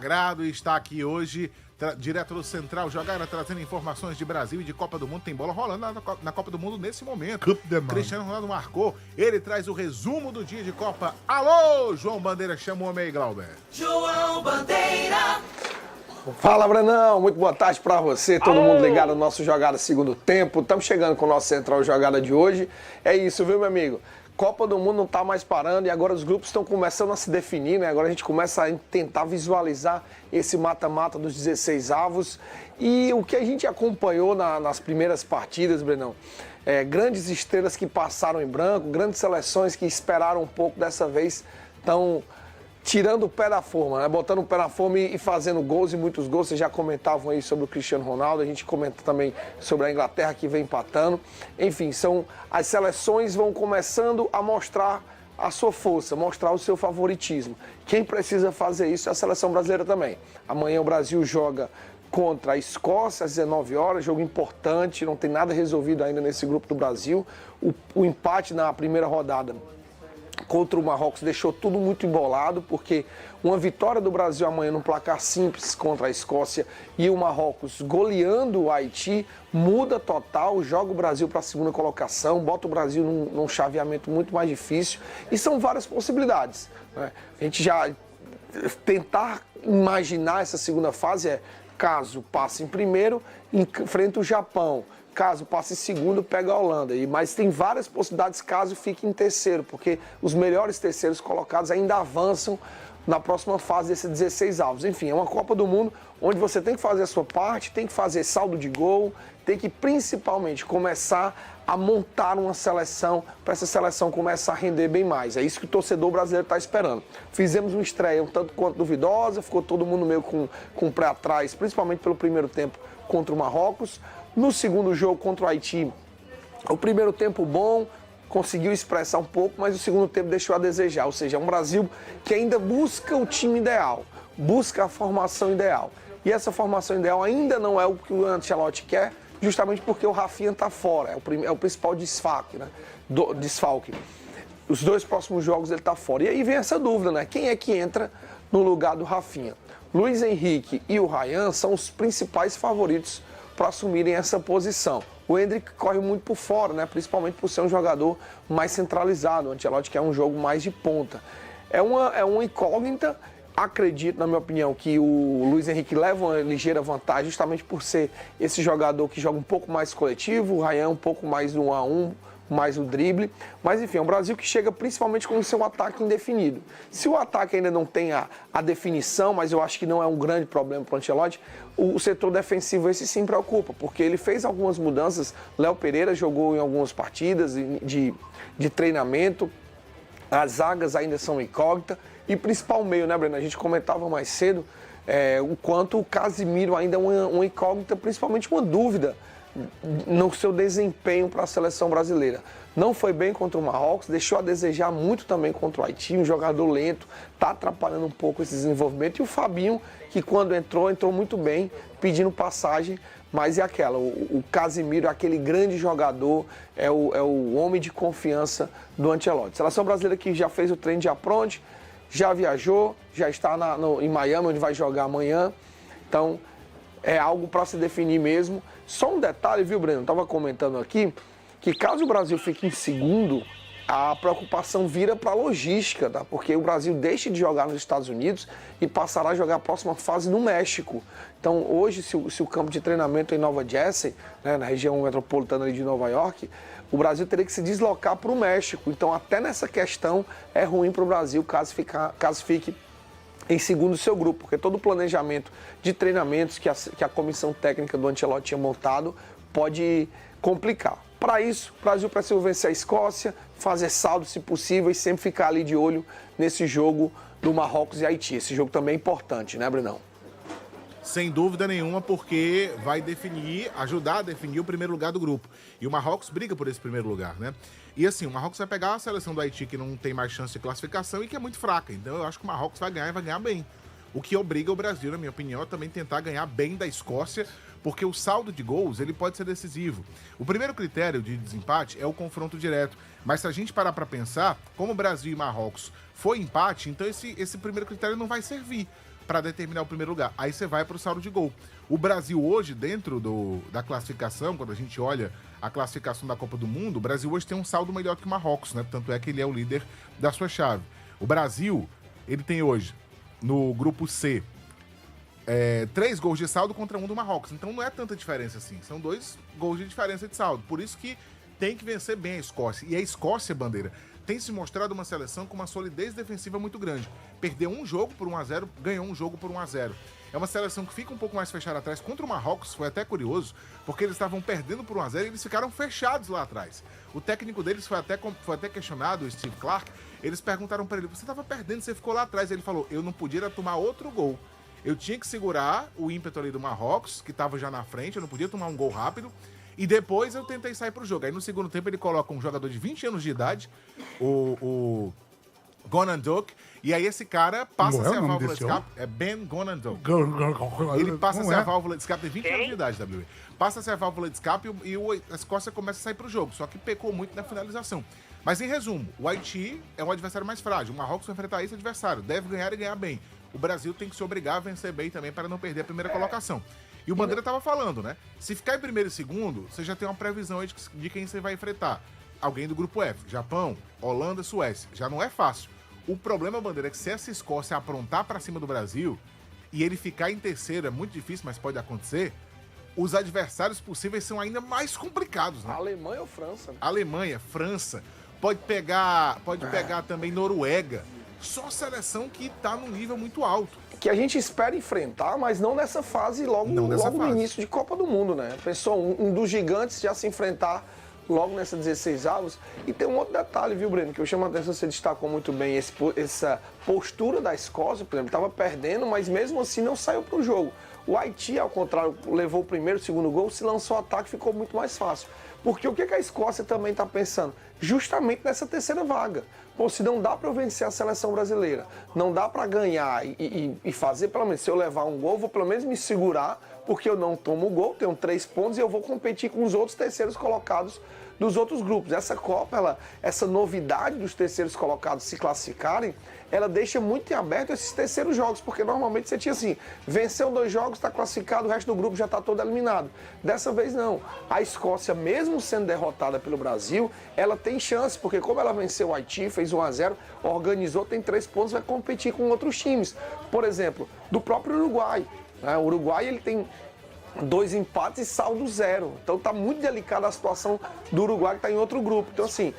Grado está aqui hoje, direto do Central Jogada, trazendo informações de Brasil e de Copa do Mundo. Tem bola rolando na Copa do Mundo nesse momento. Cristiano Ronaldo marcou, ele traz o resumo do dia de Copa. Alô, João Bandeira, chama o homem aí, Glauber. João Bandeira. Fala, Brenão, muito boa tarde pra você, todo mundo ligado no nosso Jogada Segundo Tempo. Estamos chegando com o nosso Central Jogada de hoje. É isso, viu, meu amigo? Copa do Mundo não está mais parando e agora os grupos estão começando a se definir, né? Agora a gente começa a tentar visualizar esse mata-mata dos 16 avos. E o que a gente acompanhou nas primeiras partidas, Brenão, grandes estrelas que passaram em branco, grandes seleções que esperaram um pouco, dessa vez estão tirando o pé da forma, né? Botando o pé na forma e fazendo gols, e muitos gols. Vocês já comentavam aí sobre o Cristiano Ronaldo, a gente comenta também sobre a Inglaterra, que vem empatando. Enfim, as seleções vão começando a mostrar a sua força, mostrar o seu favoritismo. Quem precisa fazer isso é a seleção brasileira também. Amanhã o Brasil joga contra a Escócia às 19 horas, jogo importante, não tem nada resolvido ainda nesse grupo do Brasil. O empate na primeira rodada contra o Marrocos deixou tudo muito embolado, porque uma vitória do Brasil amanhã num placar simples contra a Escócia e o Marrocos goleando o Haiti muda total, joga o Brasil para a segunda colocação, bota o Brasil num chaveamento muito mais difícil, e são várias possibilidades, né? A gente já tentar imaginar essa segunda fase caso passe em primeiro, enfrenta o Japão. Caso passe em segundo, pega a Holanda. Mas tem várias possibilidades caso fique em terceiro, porque os melhores terceiros colocados ainda avançam na próxima fase desses 16 avos. Enfim, é uma Copa do Mundo onde você tem que fazer a sua parte, tem que fazer saldo de gol, tem que principalmente começar a montar uma seleção para essa seleção começar a render bem mais. É isso que o torcedor brasileiro está esperando. Fizemos uma estreia um tanto quanto duvidosa, ficou todo mundo meio com o pé atrás, principalmente pelo primeiro tempo contra o Marrocos. No segundo jogo contra o Haiti, o primeiro tempo bom, conseguiu expressar um pouco, mas o segundo tempo deixou a desejar. Ou seja, é um Brasil que ainda busca o time ideal, busca a formação ideal. E essa formação ideal ainda não é o que o Ancelotti quer, justamente porque o Rafinha está fora, é o principal desfalque, né? Desfalque. Os dois próximos jogos ele está fora. E aí vem essa dúvida, né? Quem é que entra no lugar do Rafinha? Luiz Henrique e o Ryan são os principais favoritos para assumirem essa posição. O Endrick corre muito por fora, né? Principalmente por ser um jogador mais centralizado. O Ancelotti quer um jogo mais de ponta. É uma incógnita. Acredito, na minha opinião, que o Luiz Henrique leva uma ligeira vantagem justamente por ser esse jogador que joga um pouco mais coletivo, o Ryan um pouco mais no 1-1, mais o drible. Mas enfim, é um Brasil que chega principalmente com o seu ataque indefinido. Se o ataque ainda não tem a definição, mas eu acho que não é um grande problema para o Ancelotti, o setor defensivo esse sim preocupa, porque ele fez algumas mudanças. Léo Pereira jogou em algumas partidas de treinamento, as zagas ainda são incógnitas, e principal meio, né, Breno? A gente comentava mais cedo o quanto o Casimiro ainda é uma incógnita, principalmente uma dúvida no seu desempenho para a seleção brasileira. Não foi bem contra o Marrocos, deixou a desejar muito também contra o Haiti, um jogador lento, está atrapalhando um pouco esse desenvolvimento. E o Fabinho, que quando entrou muito bem, pedindo passagem, mas é aquela, o Casimiro é aquele grande jogador, é o homem de confiança do Ancelotti. Seleção brasileira que já fez o treino de apronte, já viajou, já está em Miami, onde vai jogar amanhã. Então, é algo para se definir mesmo. Só um detalhe, viu, Breno? Eu estava comentando aqui que caso o Brasil fique em segundo, a preocupação vira para a logística, tá? Porque o Brasil deixa de jogar nos Estados Unidos e passará a jogar a próxima fase no México. Então, hoje, se o campo de treinamento é em Nova Jersey, né, na região metropolitana ali de Nova York, o Brasil teria que se deslocar para o México. Então, até nessa questão, é ruim para o Brasil caso fique em segundo seu grupo, porque todo o planejamento de treinamentos que a comissão técnica do Ancelotti tinha montado pode complicar. Para isso, o Brasil precisa vencer a Escócia, fazer saldo se possível e sempre ficar ali de olho nesse jogo do Marrocos e Haiti. Esse jogo também é importante, né, Brenão? Sem dúvida nenhuma, porque vai ajudar a definir o primeiro lugar do grupo. E o Marrocos briga por esse primeiro lugar, né? E assim, o Marrocos vai pegar a seleção do Haiti, que não tem mais chance de classificação e que é muito fraca. Então eu acho que o Marrocos vai ganhar e vai ganhar bem. O que obriga o Brasil, na minha opinião, a também tentar ganhar bem da Escócia, porque o saldo de gols ele pode ser decisivo. O primeiro critério de desempate é o confronto direto. Mas se a gente parar para pensar, como Brasil e Marrocos foi empate, então esse primeiro critério não vai servir. para determinar o primeiro lugar. Aí você vai para o saldo de gol. O Brasil hoje, dentro da classificação, quando a gente olha a classificação da Copa do Mundo, o Brasil hoje tem um saldo melhor que o Marrocos, né? Tanto é que ele é o líder da sua chave. O Brasil, ele tem hoje, no grupo C, 3 gols de saldo contra 1 do Marrocos. Então não é tanta diferença assim. São 2 gols de diferença de saldo. Por isso que tem que vencer bem a Escócia. E a Escócia, Bandeira, tem se mostrado uma seleção com uma solidez defensiva muito grande. Perdeu um jogo por 1-0, ganhou um jogo por 1-0. É uma seleção que fica um pouco mais fechada atrás. Contra o Marrocos foi até curioso, porque eles estavam perdendo por 1-0 e eles ficaram fechados lá atrás. O técnico deles foi até questionado, o Steve Clark. Eles perguntaram para ele, você estava perdendo, você ficou lá atrás. Ele falou, eu não podia tomar outro gol. Eu tinha que segurar o ímpeto ali do Marrocos, que estava já na frente, eu não podia tomar um gol rápido. E depois eu tentei sair pro jogo. Aí no segundo tempo ele coloca um jogador de 20 anos de idade, o Gonandok, e aí esse cara passa a ser a válvula de escape. É Ben Gonandok. Ele passa a ser a válvula de escape, tem 20 anos de idade, WE. Passa a ser a válvula de escape e a Escócia começa a sair pro jogo, só que pecou muito na finalização. Mas em resumo, o Haiti é um adversário mais frágil. O Marrocos vai enfrentar esse adversário, deve ganhar e ganhar bem. O Brasil tem que se obrigar a vencer bem também para não perder a primeira colocação. E o Bandeira estava falando, né? Se ficar em primeiro e segundo, você já tem uma previsão aí de quem você vai enfrentar. Alguém do grupo F, Japão, Holanda, Suécia. Já não é fácil. O problema, Bandeira, é que se essa Escócia aprontar para cima do Brasil e ele ficar em terceiro, é muito difícil, mas pode acontecer, os adversários possíveis são ainda mais complicados, né? Alemanha ou França? Né? Alemanha, França, pode pegar também Noruega. Só seleção que tá num nível muito alto. Que a gente espera enfrentar, mas não nessa fase, logo no início de Copa do Mundo, né? Pensou um dos gigantes já se enfrentar logo nessa 16 avos. E tem um outro detalhe, viu, Breno, que eu chamo a atenção, você destacou muito bem essa postura da Escócia, por exemplo, estava perdendo, mas mesmo assim não saiu pro jogo. O Haiti, ao contrário, levou o primeiro, o segundo gol, se lançou ao ataque, ficou muito mais fácil. Porque o que a Escócia também está pensando? Justamente nessa terceira vaga. Pô, se não dá para eu vencer a seleção brasileira, não dá para ganhar e fazer, pelo menos, se eu levar um gol, vou pelo menos me segurar, porque eu não tomo o gol, tenho 3 pontos e eu vou competir com os outros terceiros colocados dos outros grupos. Essa Copa, essa novidade dos terceiros colocados se classificarem, ela deixa muito em aberto esses terceiros jogos, porque normalmente você tinha assim, venceu 2 jogos, está classificado, o resto do grupo já está todo eliminado. Dessa vez não. A Escócia, mesmo sendo derrotada pelo Brasil, ela tem chance, porque como ela venceu o Haiti, fez 1-0, organizou, tem 3 pontos, vai competir com outros times. Por exemplo, do próprio Uruguai. Né? O Uruguai, ele tem 2 empates e saldo 0. Então tá muito delicada a situação do Uruguai, que está em outro grupo. Então assim,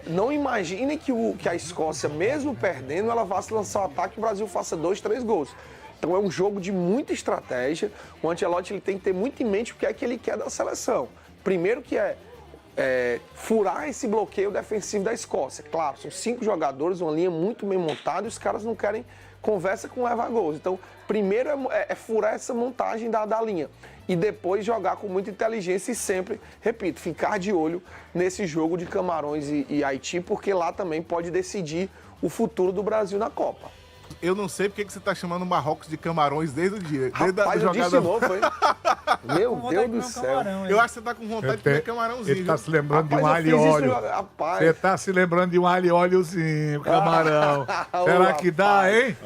não imaginem que a Escócia, mesmo perdendo, ela vá se lançar ao ataque e o Brasil faça 2, 3 gols. Então é um jogo de muita estratégia. O Ancelotti ele tem que ter muito em mente o que é que ele quer da seleção. Primeiro que furar esse bloqueio defensivo da Escócia. Claro, são 5 jogadores, uma linha muito bem montada e os caras não querem conversa com levar gols. Então, primeiro é furar essa montagem da linha e depois jogar com muita inteligência e sempre, repito, ficar de olho nesse jogo de Camarões e Haiti, porque lá também pode decidir o futuro do Brasil na Copa. Eu não sei porque que você tá chamando o Marrocos de Camarões desde o dia. Rapaz, eu disse de novo, foi? Meu Deus do céu. Eu acho que você tá com vontade de comer camarãozinho. Ele tá se lembrando de um alho e óleo. Você tá se lembrando de um alho e óleozinho, camarão. Será que dá, hein?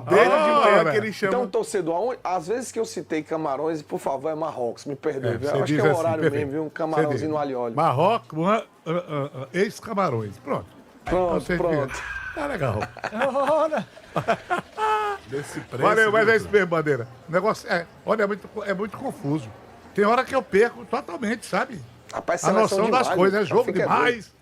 Desde de manhã que ele chama. Então, torcedor, às vezes que eu citei Camarões, por favor, é Marrocos, me perdoe. Você eu acho que é o horário mesmo, viu? Um camarãozinho no alho e óleo. Marrocos, ex-Camarões. Pronto. Pronto. Tá legal. Desse preço. Valeu, mas é isso mesmo, Bandeira. O negócio é muito confuso. Tem hora que eu perco totalmente, sabe? Rapaz, a noção demais, das coisas. É jogo fica demais.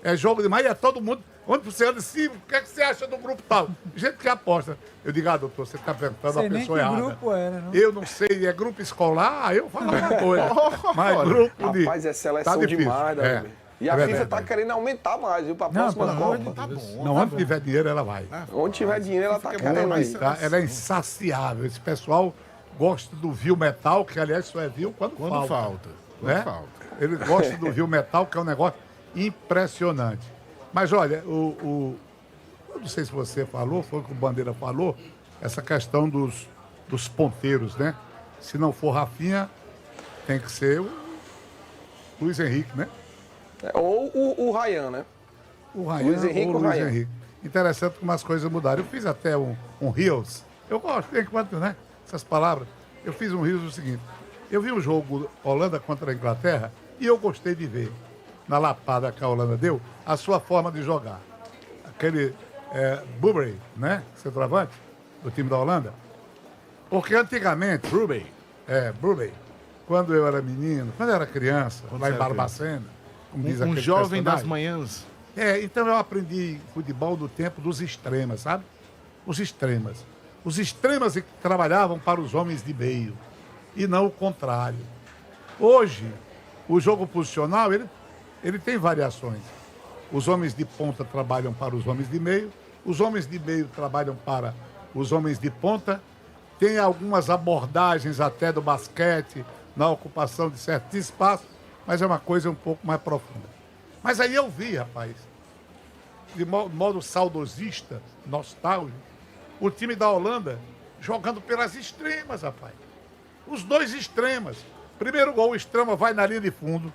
É jogo demais e é todo mundo. Onde você anda assim, o que é que você acha do grupo tal? Gente que aposta. Eu digo, doutor, você tá perguntando a pessoa errada. Grupo era, não? Eu não sei, é grupo escolar, eu falo alguma coisa. Mas grupo de. Rapaz, é seleção demais, Davi. E a FIFA tá querendo aumentar mais, viu? Pra próxima Copa. Tá bom. Não, onde tiver dinheiro, ela vai. Onde tiver dinheiro, ela tá querendo aí. Ela é insaciável. Esse pessoal gosta do Viu Metal, que aliás só é Viu quando falta. Né? Ele gosta do Viu Metal, que é um negócio impressionante. Mas olha, eu não sei se você falou, foi o que o Bandeira falou, essa questão dos ponteiros, né? Se não for Rafinha, tem que ser o Luiz Henrique, né? Ou o Ryan, né? O Ryan Luiz Henrique ou ou Luiz Ryan? Henrique. Interessante como as coisas mudaram. Eu fiz até um Reels Eu gosto, enquanto, né? Essas palavras. Eu fiz um riso do seguinte. Eu vi o jogo Holanda contra a Inglaterra e eu gostei de ver, na lapada que a Holanda deu, a sua forma de jogar. Aquele Burberry, né? Centroavante do time da Holanda. Porque antigamente... Burberry. Quando eu era menino, quando eu era criança, lá em Barbacena, como diz aquele jovem personagem, das manhãs. Então eu aprendi futebol do tempo dos extremas, sabe? Os extremas. Os extremas que trabalhavam para os homens de meio e não o contrário. Hoje, o jogo posicional, ele tem variações. Os homens de ponta trabalham para os homens de meio, os homens de meio trabalham para os homens de ponta. Tem algumas abordagens até do basquete na ocupação de certos espaços, mas é uma coisa um pouco mais profunda. Mas aí eu vi, rapaz, de modo saudosista, nostálgico, o time da Holanda jogando pelas extremas, rapaz. Os dois extremas. Primeiro gol, o extrema vai na linha de fundo.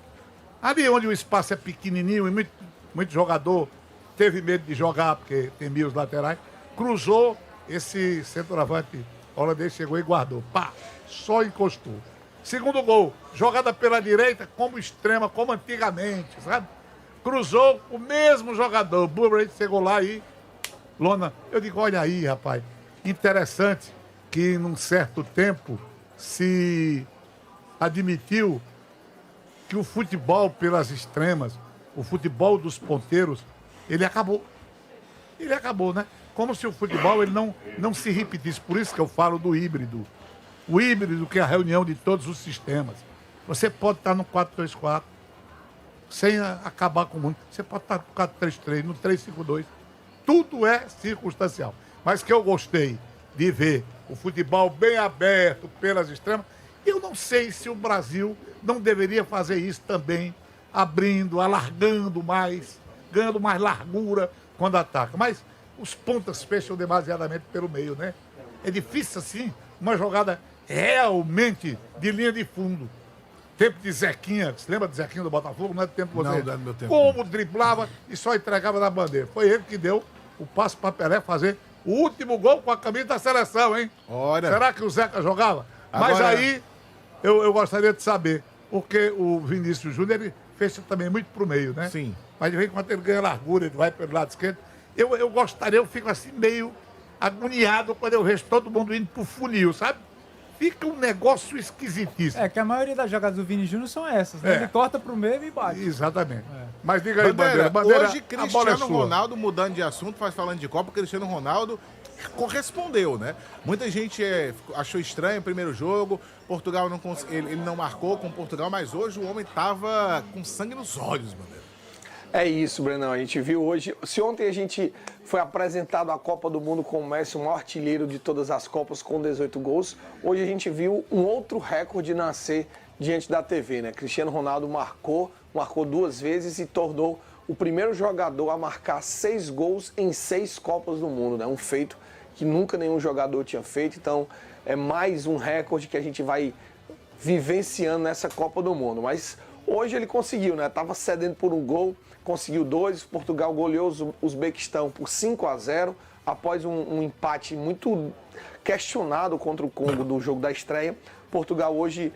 Ali onde o espaço é pequenininho e muito jogador teve medo de jogar, porque temia os laterais. Cruzou, esse centroavante holandês chegou e guardou. Pá, só encostou. Segundo gol, jogada pela direita, como extrema, como antigamente, sabe? Cruzou o mesmo jogador. Burberry chegou lá e... Lona, eu digo, olha aí, rapaz, interessante que num certo tempo se admitiu que o futebol pelas extremas, o futebol dos ponteiros, ele acabou. Ele acabou, né? Como se o futebol ele não se repetisse. Por isso que eu falo do híbrido. O híbrido que é a reunião de todos os sistemas. Você pode estar no 4-2-4, sem acabar com o mundo. Você pode estar no 4-3-3, no 3-5-2. Tudo é circunstancial. Mas que eu gostei de ver o futebol bem aberto pelas extremas, eu não sei se o Brasil não deveria fazer isso também, abrindo, alargando mais, ganhando mais largura quando ataca. Mas os pontas fecham demasiadamente pelo meio, né? É difícil, assim, uma jogada realmente de linha de fundo. Tempo de Zequinha, você lembra de Zequinha do Botafogo? Não é do tempo de você? Não é do meu tempo. Como driblava e só entregava na bandeira. Foi ele que deu o passo para Pelé fazer o último gol com a camisa da seleção, hein? Olha. Será que o Zeca jogava? Agora... Mas aí, eu gostaria de saber, porque o Vinícius Júnior, ele fecha também muito pro meio, né? Sim. Mas de vez em quando ele ganha largura, ele vai pelo lado esquerdo. Eu gostaria, eu fico assim meio agoniado quando eu vejo todo mundo indo pro funil, sabe? Fica um negócio esquisitíssimo. É que a maioria das jogadas do Vini Júnior são essas, né? Ele corta pro meio e bate. Exatamente. Mas diga aí, Bandeira, hoje Cristiano Ronaldo, mudando de assunto, falando de Copa, Cristiano Ronaldo correspondeu, né? Muita gente achou estranho o primeiro jogo, Portugal ele não marcou com Portugal, mas hoje o homem tava com sangue nos olhos, Bandeira. É isso, Brenão. A gente viu hoje. Se ontem a gente foi apresentado a Copa do Mundo com o Messi, o maior artilheiro de todas as Copas, com 18 gols, hoje a gente viu um outro recorde nascer diante da TV, né? Cristiano Ronaldo marcou 2 vezes e tornou o primeiro jogador a marcar 6 gols em 6 Copas do Mundo, né? Um feito que nunca nenhum jogador tinha feito. Então, é mais um recorde que a gente vai vivenciando nessa Copa do Mundo. Mas hoje ele conseguiu, né? Tava cedendo por um gol, conseguiu 2, Portugal goleou o Uzbequistão por 5-0, após um empate muito questionado contra o Congo do jogo da estreia. Portugal hoje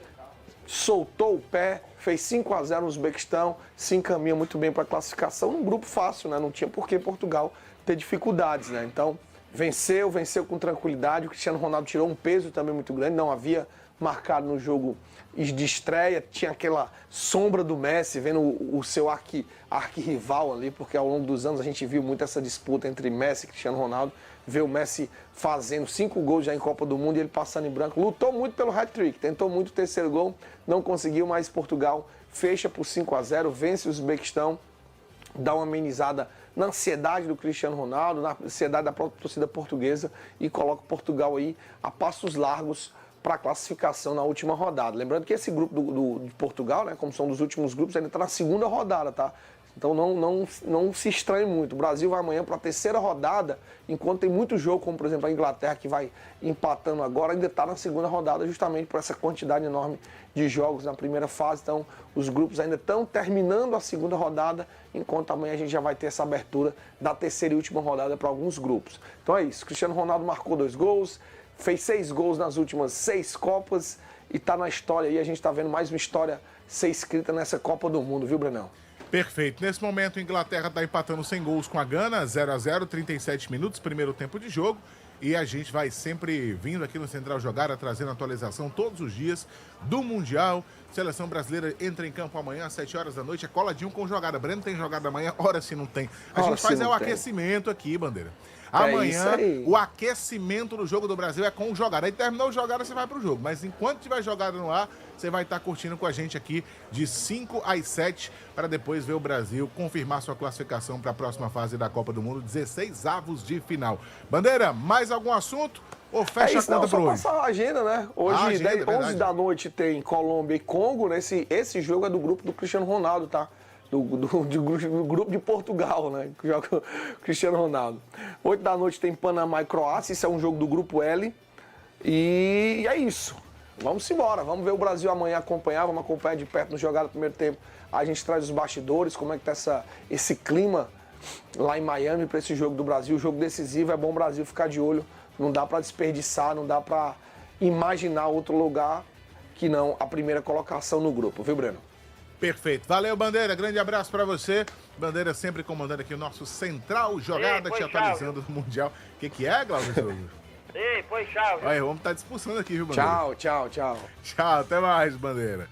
soltou o pé, fez 5-0 no Uzbequistão, se encaminha muito bem para a classificação, num grupo fácil, né? Não tinha por que Portugal ter dificuldades, né? Então, venceu com tranquilidade. O Cristiano Ronaldo tirou um peso também muito grande, não havia marcado no jogo de estreia, tinha aquela sombra do Messi, vendo o seu arquirrival ali, porque ao longo dos anos a gente viu muito essa disputa entre Messi e Cristiano Ronaldo, ver o Messi fazendo 5 gols já em Copa do Mundo e ele passando em branco, lutou muito pelo hat-trick, tentou muito o terceiro gol, não conseguiu, mas Portugal fecha por 5-0, vence o Uzbequistão, dá uma amenizada na ansiedade do Cristiano Ronaldo, na ansiedade da própria torcida portuguesa e coloca Portugal aí a passos largos para a classificação na última rodada. Lembrando que esse grupo de Portugal, né, como são dos últimos grupos, ainda está na segunda rodada, tá? Então não se estranhe muito. O Brasil vai amanhã para a terceira rodada, enquanto tem muito jogo, como por exemplo a Inglaterra, que vai empatando agora, ainda está na segunda rodada, justamente por essa quantidade enorme de jogos na primeira fase. Então os grupos ainda estão terminando a segunda rodada, enquanto amanhã a gente já vai ter essa abertura da terceira e última rodada para alguns grupos. Então é isso. Cristiano Ronaldo marcou 2 gols, fez 6 gols nas últimas 6 Copas e tá na história aí. A gente tá vendo mais uma história ser escrita nessa Copa do Mundo, viu, Brenão? Perfeito. Nesse momento, a Inglaterra está empatando sem gols com a Gana, 0-0, 37 minutos, primeiro tempo de jogo. E a gente vai sempre vindo aqui no Central Jogada, trazendo atualização todos os dias do Mundial. Seleção brasileira entra em campo amanhã às 7 horas da noite, é coladinho com jogada. Breno tem jogada amanhã, ora se não tem. A gente faz o aquecimento aqui, Bandeira. Amanhã, o aquecimento do jogo do Brasil é com o jogada. Aí terminou o jogada, você vai pro jogo. Mas enquanto tiver jogada no ar, você vai estar curtindo com a gente aqui de 5 às 7 para depois ver o Brasil confirmar sua classificação para a próxima fase da Copa do Mundo, 16 avos de final. Bandeira, mais algum assunto? Ou fecha a conta por hoje? Só passar a agenda, né? Hoje, 11 da noite, tem Colômbia e Congo. Né? Esse jogo é do grupo do Cristiano Ronaldo, tá? Do grupo de Portugal, né? Que joga o Cristiano Ronaldo. 8 da noite tem Panamá e Croácia. Isso é um jogo do grupo L. E é isso. Vamos embora. Vamos ver o Brasil amanhã acompanhar. Vamos acompanhar de perto no jogar do primeiro tempo. A gente traz os bastidores, como é que tá esse clima lá em Miami para esse jogo do Brasil. O jogo decisivo, é bom o Brasil ficar de olho. Não dá para desperdiçar, não dá para imaginar outro lugar que não a primeira colocação no grupo, viu, Breno? Perfeito. Valeu, Bandeira. Grande abraço pra você. Bandeira sempre comandando aqui o nosso Central Jogada, te atualizando no Mundial. O que é, Glaucio? Ei, foi chave. Olha, vamos estar disputando aqui, viu, Bandeira? Tchau. Tchau, até mais, Bandeira.